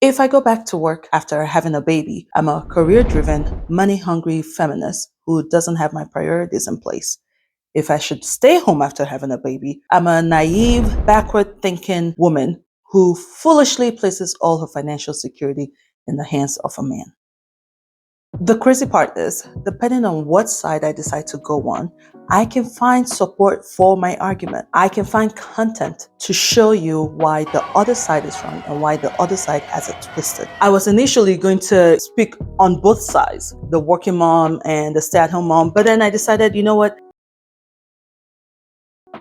If I go back to work after having a baby, I'm a career-driven, money-hungry feminist who doesn't have my priorities in place. If I should stay home after having a baby, I'm a naive, backward-thinking woman who foolishly places all her financial security in the hands of a man. The crazy part is, depending on what side I decide to go on, I can find support for my argument. I can find content to show you why the other side is wrong and why the other side has it twisted. I was initially going to speak on both sides, the working mom and the stay-at-home mom, but then I decided, you know what?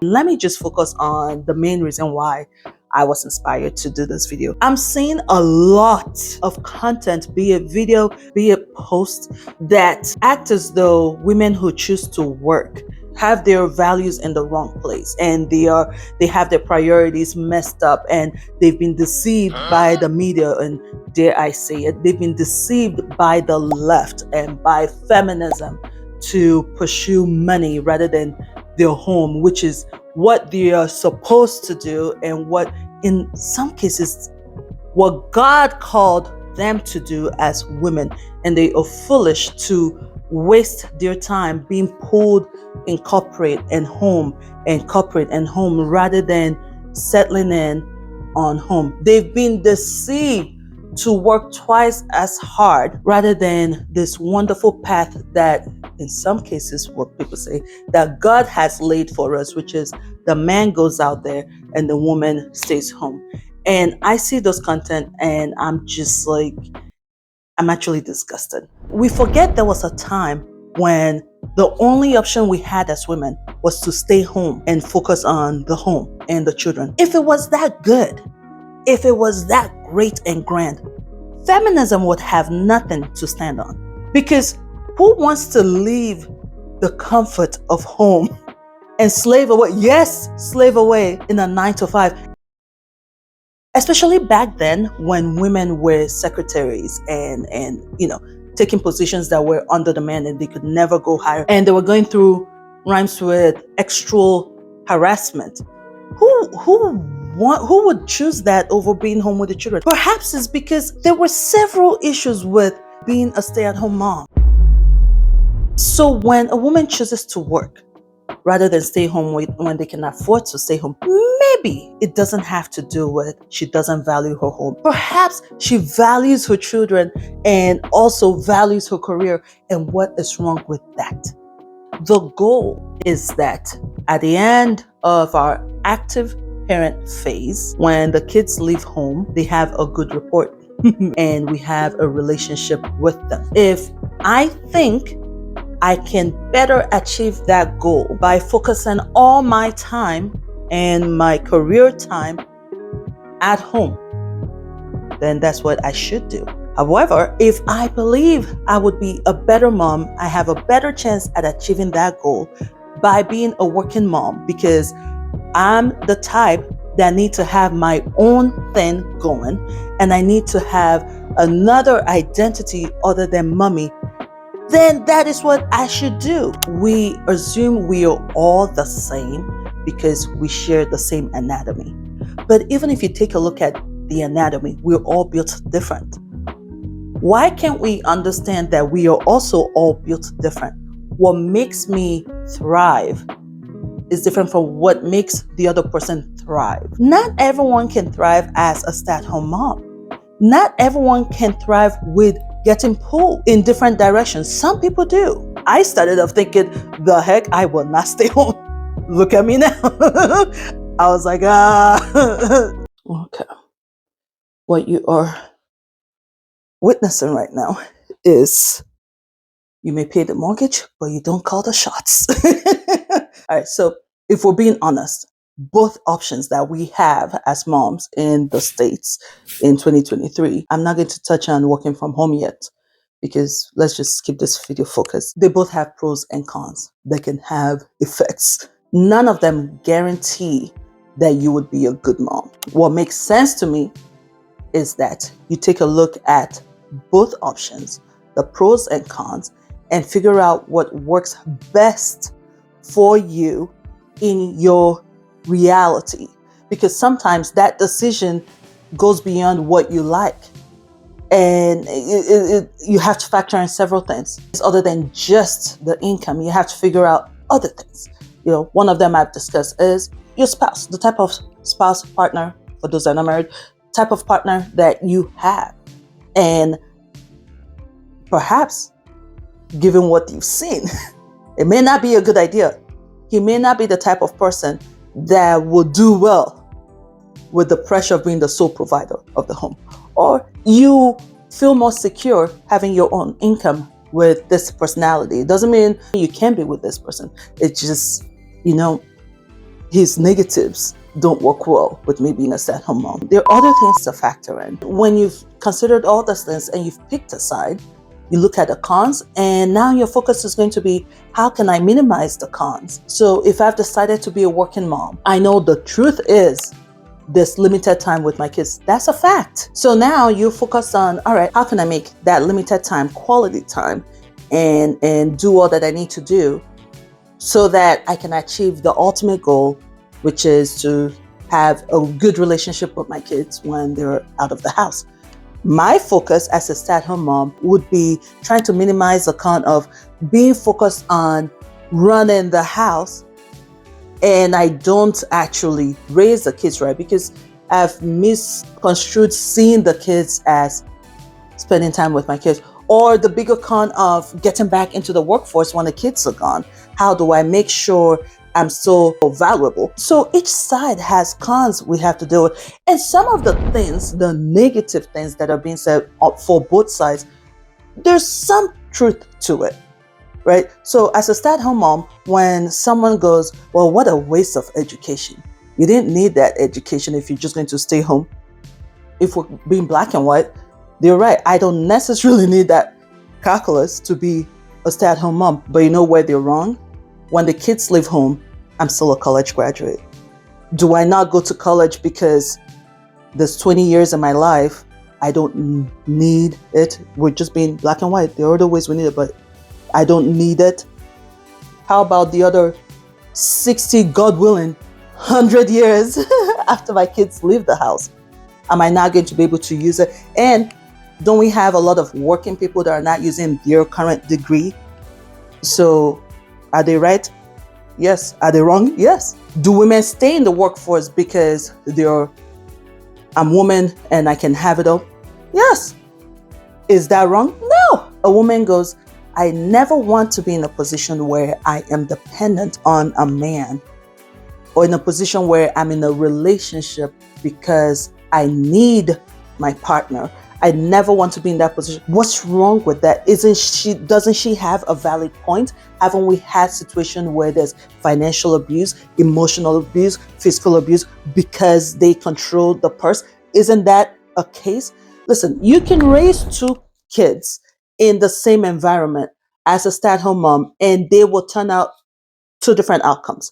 Let me just focus on the main reason why I was inspired to do this video. I'm seeing a lot of content, be it video, be it post, that act as though women who choose to work have their values in the wrong place, and they have their priorities messed up, and they've been deceived by the media, and dare I say it, they've been deceived by the left and by feminism to pursue money rather than their home, which is what they are supposed to do, and what in some cases what God called them to do as women. And they are foolish to waste their time being pulled in corporate and home rather than settling in on home. They've been deceived to work twice as hard rather than this wonderful path that, in some cases, what people say, that God has laid for us, which is the man goes out there and the woman stays home. And I see those content and I'm just like, I'm actually disgusted. We forget there was a time when the only option we had as women was to stay home and focus on the home and the children. If it was that good, if it was that great and grand, feminism would have nothing to stand on. Because who wants to leave the comfort of home and slave away? Yes, slave away in a 9-to-5. Especially back then when women were secretaries and taking positions that were under the man and they could never go higher. And they were going through rhymes with extra harassment. Who would choose that over being home with the children? Perhaps it's because there were several issues with being a stay-at-home mom. So when a woman chooses to work rather than stay home when they can afford to stay home, maybe it doesn't have to do with she doesn't value her home. Perhaps she values her children and also values her career. And what is wrong with that? The goal is that at the end of our active parent phase, when the kids leave home, they have a good report and we have a relationship with them. If I think I can better achieve that goal by focusing all my time and my career time at home, then that's what I should do. However, if I believe I would be a better mom, I have a better chance at achieving that goal by being a working mom, because I'm the type that need to have my own thing going and I need to have another identity other than mommy, then that is what I should do. We assume we are all the same because we share the same anatomy. But even if you take a look at the anatomy, we're all built different. Why can't we understand that we are also all built different? What makes me thrive is different from what makes the other person thrive. Not everyone can thrive as a stay-at-home mom. Not everyone can thrive with getting pulled in different directions. Some people do. I started off thinking, the heck, I will not stay home. Look at me now. I was like, Okay. What you are witnessing right now is you may pay the mortgage, but you don't call the shots. All right, so if we're being honest, both options that we have as moms in the States in 2023, I'm not going to touch on working from home yet, because let's just keep this video focused. They both have pros and cons that can have effects. None of them guarantee that you would be a good mom. What makes sense to me is that you take a look at both options, the pros and cons, and figure out what works best for you in your reality. Because sometimes that decision goes beyond what you like. And you have to factor in several things other than just the income. You have to figure out other things. One of them I've discussed is your spouse, the type of spouse, partner, for those that are not married, type of partner that you have. And perhaps, given what you've seen, it may not be a good idea. He may not be the type of person that will do well with the pressure of being the sole provider of the home. Or you feel more secure having your own income with this personality. It doesn't mean you can't be with this person. It's just, his negatives don't work well with me being a stay-at-home mom. There are other things to factor in. When you've considered all those things and you've picked a side, you look at the cons, and now your focus is going to be, how can I minimize the cons? So if I've decided to be a working mom, I know the truth is this limited time with my kids. That's a fact. So now you focus on, all right, how can I make that limited time quality time and do all that I need to do so that I can achieve the ultimate goal, which is to have a good relationship with my kids when they're out of the house. My focus as a stay-at-home mom would be trying to minimize the con of being focused on running the house and I don't actually raise the kids right, because I've misconstrued seeing the kids as spending time with my kids, or the bigger con of getting back into the workforce when the kids are gone. How do I make sure I'm so valuable? So each side has cons we have to deal with. And some of the things, the negative things that are being said for both sides, there's some truth to it, right? So as a stay-at-home mom, when someone goes, well, what a waste of education. You didn't need that education if you're just going to stay home. If we're being black and white, they're right. I don't necessarily need that calculus to be a stay-at-home mom. But you know where they're wrong? When the kids leave home, I'm still a college graduate. Do I not go to college because there's 20 years in my life? I don't need it. We're just being black and white. There are other ways we need it, but I don't need it. How about the other 60, God willing, 100 years after my kids leave the house? Am I not going to be able to use it? And don't we have a lot of working people that are not using their current degree? So are they right? Yes. Are they wrong? Yes. Do women stay in the workforce because I'm woman and I can have it all? Yes. Is that wrong? No. A woman goes, I never want to be in a position where I am dependent on a man, or in a position where I'm in a relationship because I need my partner. I never want to be in that position. What's wrong with that? Doesn't she have a valid point? Haven't we had situations where there's financial abuse, emotional abuse, physical abuse because they control the purse? Isn't that a case? Listen, you can raise two kids in the same environment as a stay-at-home mom, and they will turn out two different outcomes.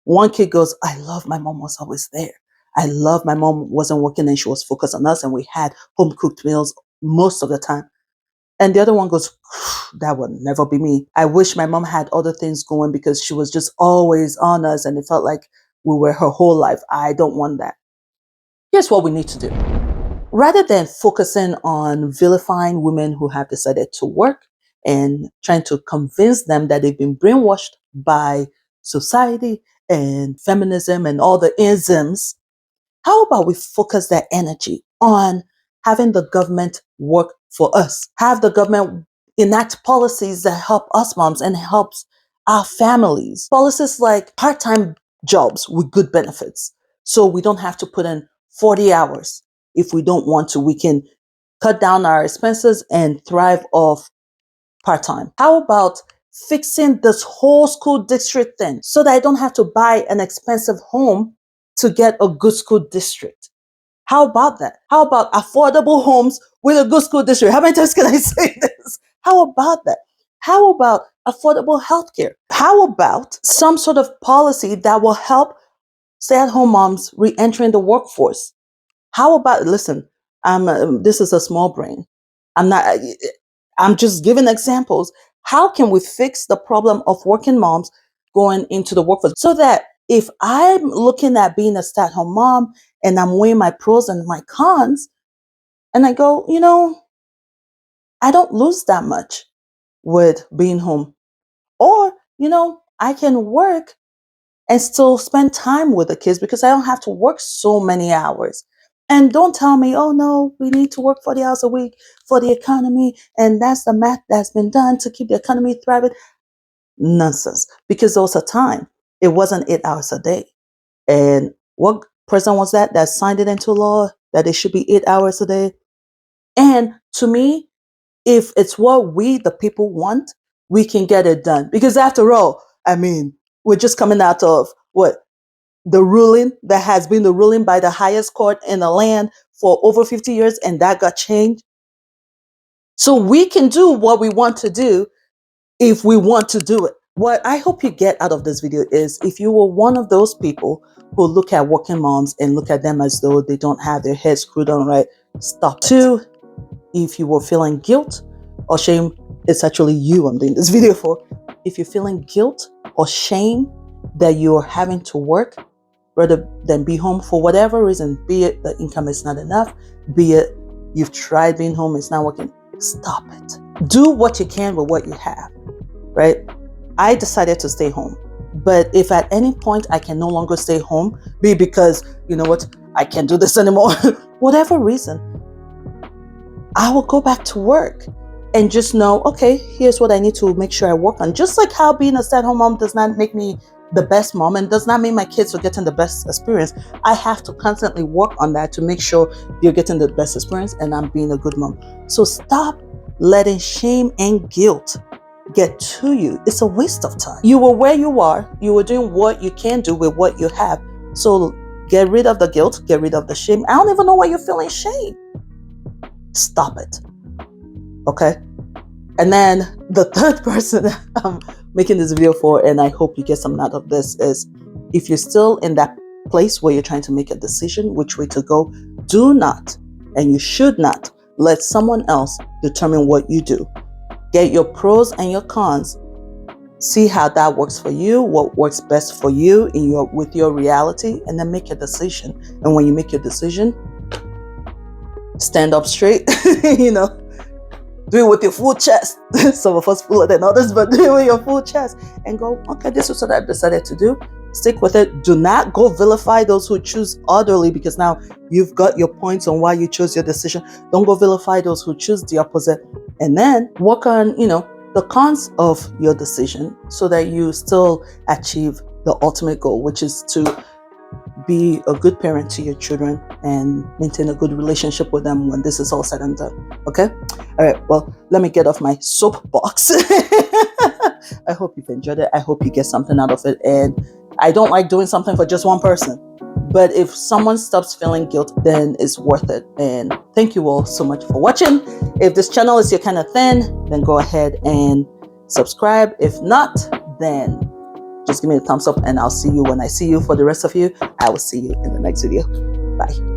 One kid goes, I love my mom was always there. I love my mom wasn't working and she was focused on us and we had home cooked meals most of the time. And the other one goes, that would never be me. I wish my mom had other things going because she was just always on us and it felt like we were her whole life. I don't want that. Here's what we need to do. Rather than focusing on vilifying women who have decided to work and trying to convince them that they've been brainwashed by society and feminism and all the isms, how about we focus that energy on having the government work for us? Have the government enact policies that help us moms and helps our families. Policies like part-time jobs with good benefits. So we don't have to put in 40 hours. If we don't want to, we can cut down our expenses and thrive off part-time. How about fixing this whole school district thing so that I don't have to buy an expensive home to get a good school district? How about that? How about affordable homes with a good school district? How many times can I say this? How about that? How about affordable healthcare? How about some sort of policy that will help stay-at-home moms re-entering the workforce? How about, listen, this is a small brain. I'm just giving examples. How can we fix the problem of working moms going into the workforce so that if I'm looking at being a stay-at-home mom and I'm weighing my pros and my cons, and I go, I don't lose that much with being home. Or, I can work and still spend time with the kids because I don't have to work so many hours. And don't tell me, oh no, we need to work 40 hours a week for the economy. And that's the math that's been done to keep the economy thriving. Nonsense. Because there was a time, it wasn't 8 hours a day. And what president was that signed it into law that it should be 8 hours a day? And to me, if it's what we, the people, want, we can get it done. Because after all, I mean, we're just coming out of what? The ruling that has been the ruling by the highest court in the land for over 50 years, and that got changed. So we can do what we want to do if we want to do it. What I hope you get out of this video is, if you were one of those people who look at working moms and look at them as though they don't have their heads screwed on right, stop. Two, if you were feeling guilt or shame, it's actually you I'm doing this video for. If you're feeling guilt or shame that you're having to work rather than be home for whatever reason, be it the income is not enough, be it you've tried being home, it's not working, stop it. Do what you can with what you have, right? I decided to stay home. But if at any point I can no longer stay home, be it because, you know what, I can't do this anymore, whatever reason, I will go back to work and just know, okay, here's what I need to make sure I work on. Just like how being a stay-at-home mom does not make me the best mom and does not mean my kids are getting the best experience. I have to constantly work on that to make sure you're getting the best experience and I'm being a good mom. So stop letting shame and guilt get to you. It's a waste of time. You were where you are. You were doing what you can do with what you have. So get rid of the guilt, get rid of the shame. I don't even know why you're feeling shame. Stop it. Okay? And then the third person I'm making this video for, and I hope you get something out of this, is if you're still in that place where you're trying to make a decision which way to go, do not, and you should not, let someone else determine what you do. Get your pros and your cons. See how that works for you, what works best for you with your reality, and then make a decision. And when you make your decision, stand up straight, do it with your full chest. Some of us fuller than others, but do it with your full chest and go, okay, this is what I've decided to do. Stick with it. Do not go vilify those who choose orderly, because now you've got your points on why you chose your decision. Don't go vilify those who choose the opposite. And then work on, the cons of your decision so that you still achieve the ultimate goal, which is to be a good parent to your children and maintain a good relationship with them when this is all said and done. Okay? All right. Well, let me get off my soapbox. I hope you've enjoyed it. I hope you get something out of it. And I don't like doing something for just one person. But if someone stops feeling guilt, then it's worth it. And thank you all so much for watching. If this channel is your kind of thing, then go ahead and subscribe. If not, then just give me a thumbs up and I'll see you when I see you. For the rest of you, I will see you in the next video. Bye.